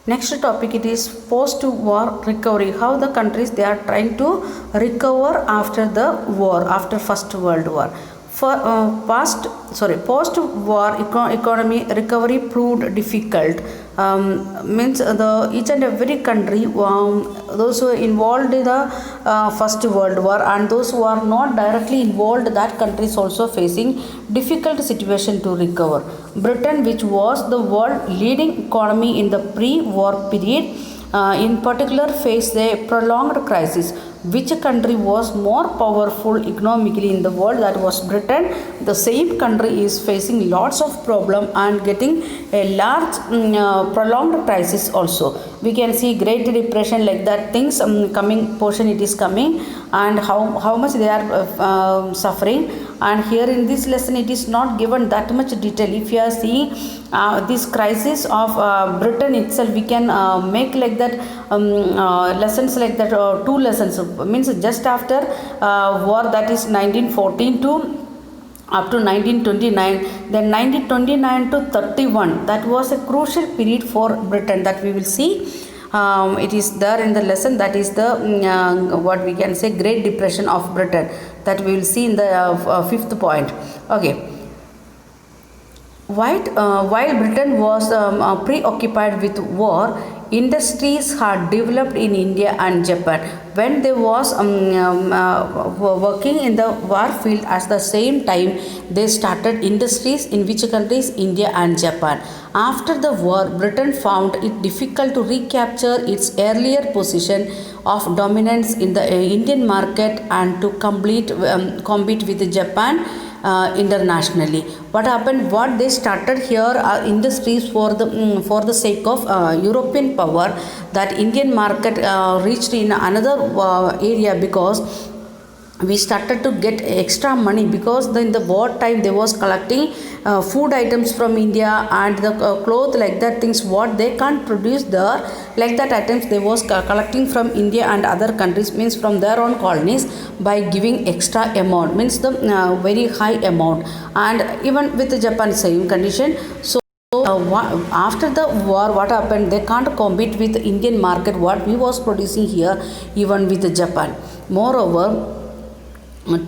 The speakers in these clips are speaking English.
Next topic it is post-war recovery. How the countries they are trying to recover after the war, after First World War. For post-war economy recovery proved difficult. Means the each and every country, those who are involved in the First World War and those who are not directly involved, that country is also facing difficult situation to recover. Britain, which was the world leading economy in the pre-war period, in particular faced a prolonged crisis. Which country was more powerful economically in the world? That was Britain. The same country is facing lots of problem and getting a large prolonged crisis also. We can see Great Depression, like that things coming portion it is coming, and how much they are suffering. And here in this lesson it is not given that much detail. If you are seeing this crisis of Britain itself, we can make like that lessons like that, two lessons, means just after war, that is 1914 to up to 1929, then 1929 to 31, that was a crucial period for Britain, that we will see. It is there in the lesson, that is the what we can say Great Depression of Britain, that we will see in the fifth point. Okay. While Britain was preoccupied with war, industries had developed in India and Japan. When they was working in the war field, at the same time they started industries in which countries? India and Japan. After the war, Britain found it difficult to recapture its earlier position of dominance in the Indian market and to compete with Japan internationally. What happened? What they started here are industries for the sake of European power. That Indian market reached in another area, because we started to get extra money, because in the war time they was collecting food items from India and the cloth, like that things what they can't produce there, like that items they was collecting from India and other countries, means from their own colonies, by giving extra amount, means the very high amount. And even with Japan same condition. So after the war, what happened? They can't compete with the Indian market what we was producing here, even with Japan. Moreover,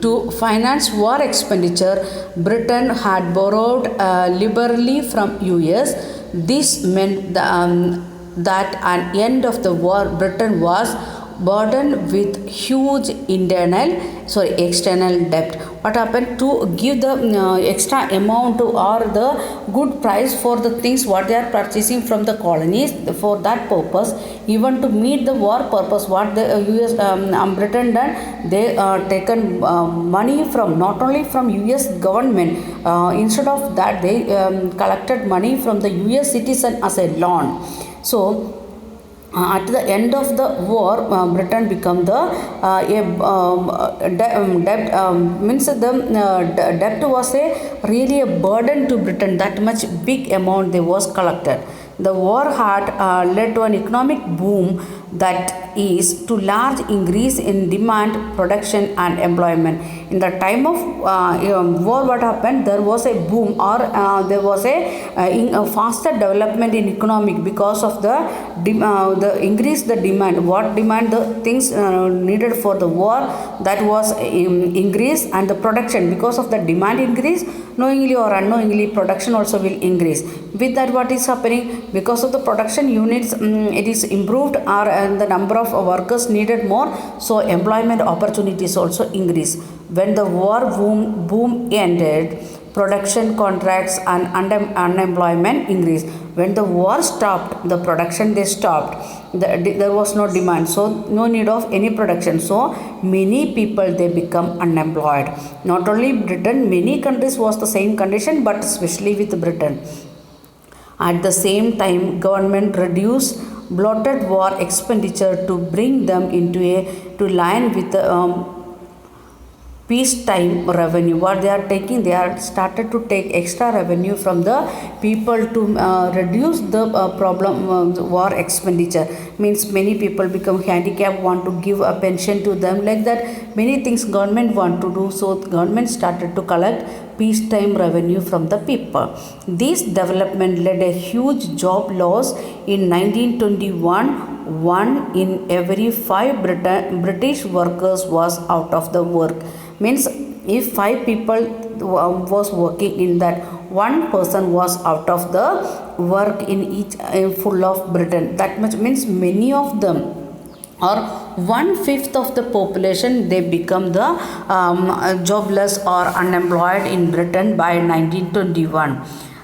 to finance war expenditure, Britain had borrowed liberally from US. This meant that at the end of the war, Britain was burdened with huge external debt. What happened? To give the extra amount to, or the good price for the things what they are purchasing from the colonies, for that purpose, even to meet the war purpose, what the US Britain done, they taken money from, not only from US government, instead of that they collected money from the US citizen as a loan. So at the end of the war, Britain became the debt, means the debt was really a burden to Britain. That much big amount they was collected. The war had led to an economic boom, that is to large increase in demand, production and employment. In the time of war, what happened? There was a boom, or there was a faster development in economic, because of the increase the demand. What demand? The things needed for the war, that was increase, and the production, because of the demand increase, knowingly or unknowingly production also will increase. With that, what is happening? Because of the production units, it is improved, or the number of workers needed more, so employment opportunities also increase. When the war boom ended, production contracts and unemployment increased. When the war stopped, the production they stopped. There was no demand, so no need of any production. So many people they become unemployed. Not only Britain, many countries was the same condition, but especially with Britain. At the same time, government reduced bloated war expenditure to bring them to line with the peacetime revenue. What they are taking? They are started to take extra revenue from the people to reduce the war expenditure. Means many people become handicapped, want to give a pension to them, like that many things government want to do. So government started to collect peacetime revenue from the people. This development led a huge job loss in 1921. One in every five British workers was out of the work. Means if five people was working in that, one person was out of the work in each full of Britain. That much means many of them, or one-fifth of the population, they become the jobless or unemployed in Britain by 1921.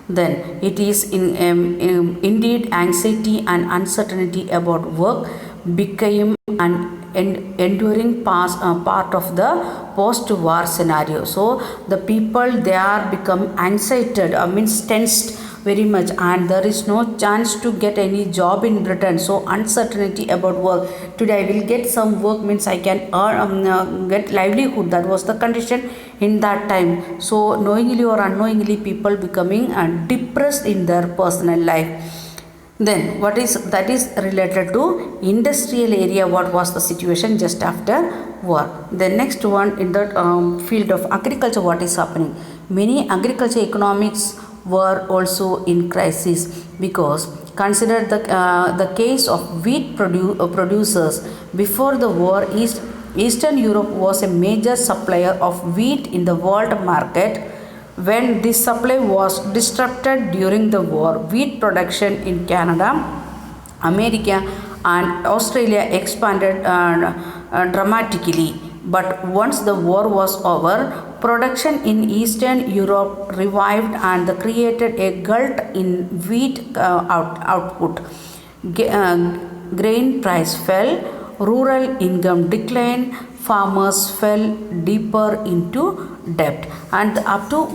Then it is indeed anxiety and uncertainty about work became an enduring part of the post-war scenario. So the people, they are become anxiety, means tensed very much, and there is no chance to get any job in Britain. So uncertainty about work. Today I will get some work, means I can earn, get livelihood. That was the condition in that time. So knowingly or unknowingly, people becoming depressed in their personal life. Then what is that is related to industrial area. What was the situation just after war? The next one, in the field of agriculture, what is happening? Many agriculture economics were also in crisis, because consider the case of wheat producers. Before the war, Eastern Europe was a major supplier of wheat in the world market. When this supply was disrupted during the war, wheat production in Canada, America and Australia expanded dramatically. But once the war was over, production in Eastern Europe revived and created a glut in wheat output. Grain price fell, rural income declined, farmers fell deeper into debt, and up to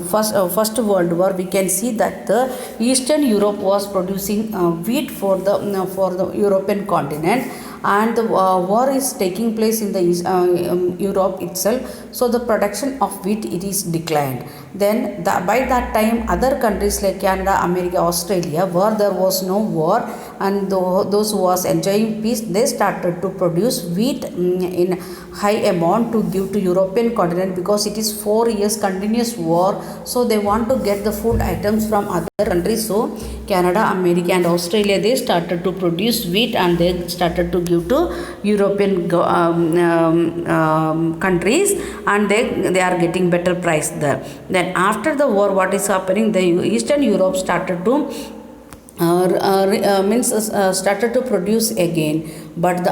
first world war, we can see that the Eastern Europe was producing wheat for the European continent, and the war is taking place in the Europe itself. So the production of wheat, it is declined. Then by that time, other countries like Canada, America, Australia, where there was no war, and those who was enjoying peace, they started to produce wheat in high amount to give to European continent, because it is 4 years continuous war. So they want to get the food items from other countries. So Canada, America and Australia, they started to produce wheat, and they started to give to European countries, and they are getting better price there. Then after the war, what is happening? The Eastern Europe started to started to produce again, but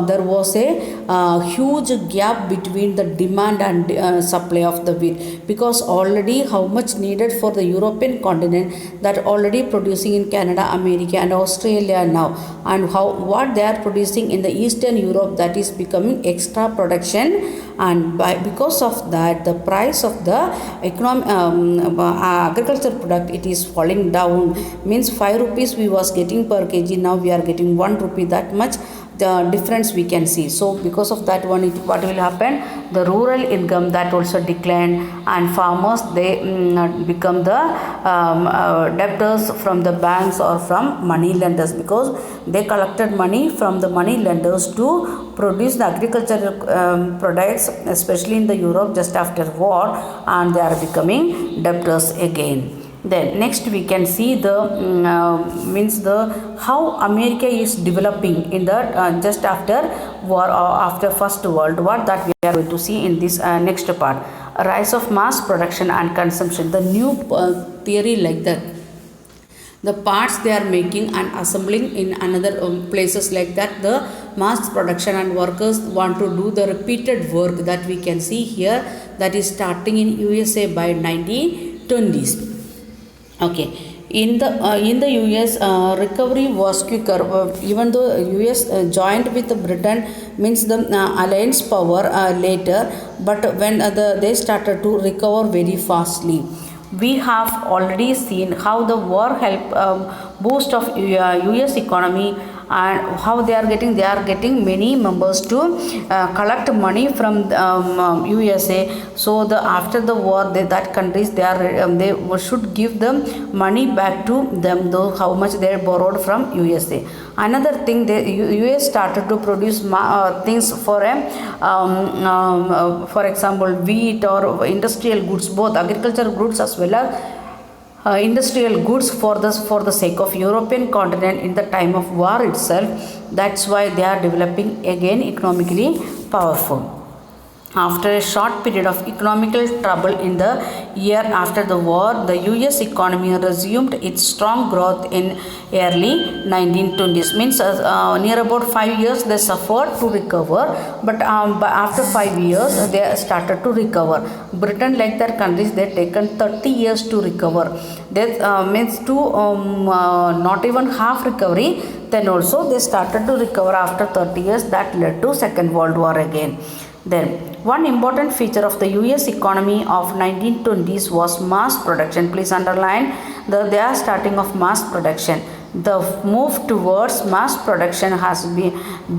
there was a huge gap between the demand and supply of the wheat, because already how much needed for the European continent, that already producing in Canada, America and Australia now, and what they are producing in the Eastern Europe, that is becoming extra production. And because of that, the price of the agriculture product, it is falling down. Means 5 rupees we was getting per kg, now we are getting 1 rupee. That much the difference we can see. So because of that one, what will happen? The rural income, that also declined, and farmers, they become the debtors from the banks or from money lenders, because they collected money from the money lenders to produce the agricultural products, especially in the Europe just after war, and they are becoming debtors again. Then next we can see the how America is developing in the just after war or after First World War, that we are going to see in this next part. A rise of mass production and consumption. The new theory like that, the parts they are making and assembling in another places like that, the mass production, and workers want to do the repeated work, that we can see here, that is starting in USA by 1920s. Okay, in the US, recovery was quicker, even though US joined with Britain, means the alliance power later, but when they started to recover very fastly. We have already seen how the war helped boost of US economy And how they are getting many members to collect money from USA. So the after the war that countries they should give them money back to them, though how much they borrowed from USA. Another thing, the US started to produce things for for example wheat or industrial goods, both agricultural goods as well as industrial goods for the sake of European continent in the time of war itself. That's why they are developing again economically powerful. After a short period of economical trouble in the year after the war, the US economy resumed its strong growth in early 1920s. Means near about 5 years they suffered to recover, but after 5 years they started to recover. Britain, like their countries, they taken 30 years to recover. That means to not even half recovery. Then also they started to recover after 30 years. That led to Second World War again. Then one important feature of the US economy of 1920s was mass production. Please underline they are starting of mass production. The move towards mass production has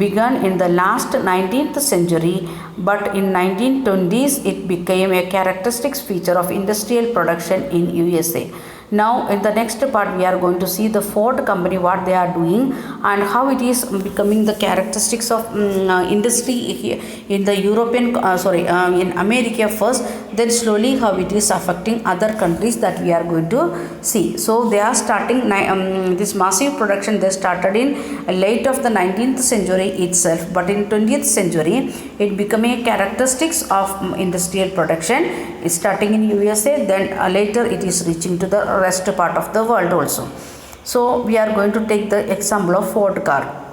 begun in the last 19th century, but in 1920s it became a characteristic feature of industrial production in USA. Now in the next part we are going to see the Ford company, what they are doing and how it is becoming the characteristics of industry in the European in America first, then slowly how it is affecting other countries, that we are going to see. So they are starting this massive production. They started in late of the 19th century itself, but in 20th century it became a characteristics of industrial production. It's starting in USA, then later it is reaching to the rest part of the world also. So we are going to take the example of Ford car.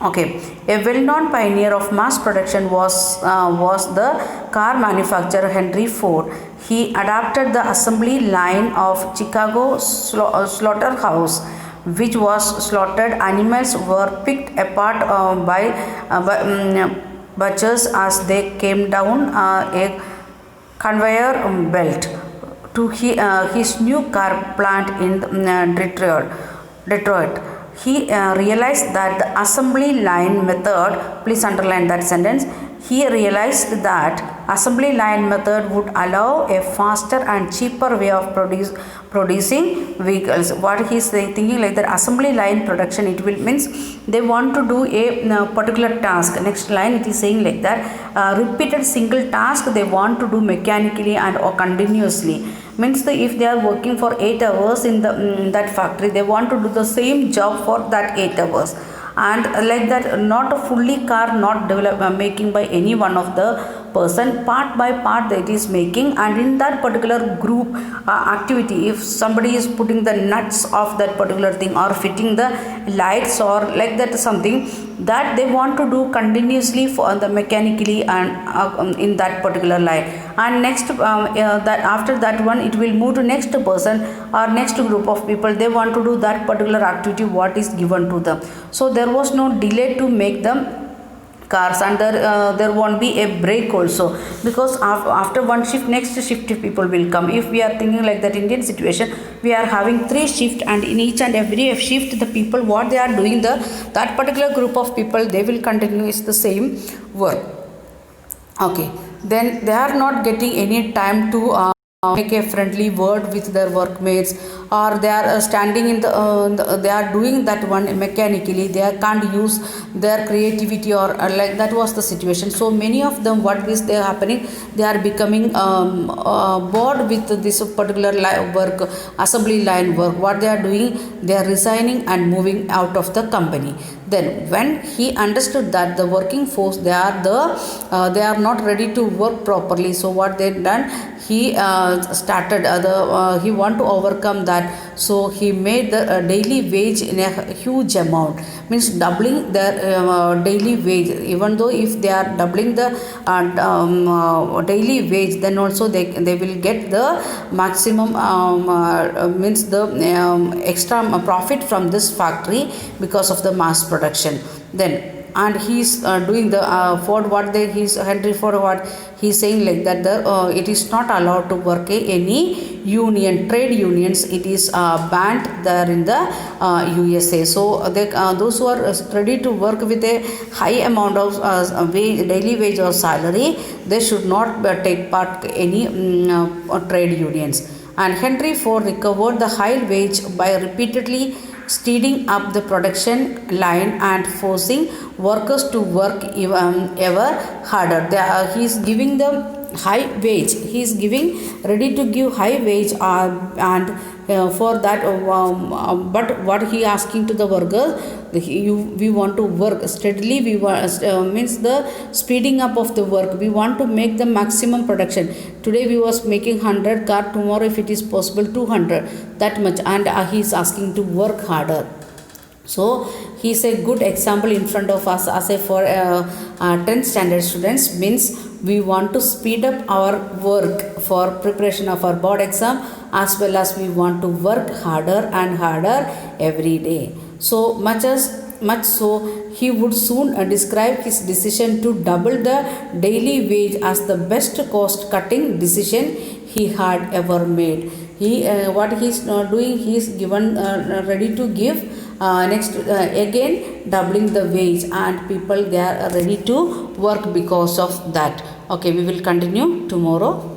Okay, a well-known pioneer of mass production was the car manufacturer Henry Ford. He adapted the assembly line of Chicago slaughterhouse, which was slaughtered. Animals were picked apart by butchers as they came down a conveyor belt to his new car plant in Detroit. He realized that the assembly line method, please underline that sentence, he realized that assembly line method would allow a faster and cheaper way of producing vehicles. What he is thinking, like that assembly line production, it will means they want to do a particular task. Next line it is saying like that repeated single task they want to do mechanically and or continuously. Means if they are working for 8 hours in that factory, they want to do the same job for that 8 hours. And like that, not a fully car not making by any one of the person, part by part that is making. And in that particular group activity, if somebody is putting the nuts of that particular thing or fitting the lights or like that something, that they want to do continuously for the mechanically and in that particular line. And next that after that one it will move to next person or next group of people, they want to do that particular activity what is given to them. So there was no delay to make them cars, and there won't be a break also, because after one shift next shift people will come. If we are thinking like that Indian situation, we are having 3 shifts, and in each and every shift the people what they are doing, that particular group of people they will continue is the same work. Okay, then they are not getting any time to make a friendly word with their workmates, or they are standing in they are doing that one mechanically, they can't use their creativity or like that was the situation. So many of them, what is they happening, they are becoming bored with this particular work, assembly line work. What they are doing, they are resigning and moving out of the company. Then when he understood that the working force they are not ready to work properly, so what they done, he started he want to overcome that. So he made the daily wage in a huge amount, means doubling their daily wage. Even though if they are doubling the daily wage, then also they will get the maximum means the extra profit from this factory because of the mass production. Then and he's doing the Ford what they he's Henry Ford what he's saying like that the it is not allowed to work any union trade unions. It is banned there in the USA. So they those who are ready to work with a high amount of wage, daily wage or salary, they should not take part any trade unions. And Henry Ford recovered the high wage by repeatedly speeding up the production line and forcing workers to work ever harder. He is giving the high wage. He is giving ready to give high wage and for that but what he asking to the workers, we want to work steadily. We want means the speeding up of the work. We want to make the maximum production. Today we was making 100 car, tomorrow if it is possible 200, that much, and he is asking to work harder. So he is a good example in front of us as a for 10th standard students. Means we want to speed up our work for preparation of our board exam, as well as we want to work harder and harder every day. So much so he would soon describe his decision to double the daily wage as the best cost cutting decision he had ever made. He what he is doing, he is given ready to give next again doubling the wage, and people they are ready to work because of that. Okay, we will continue tomorrow.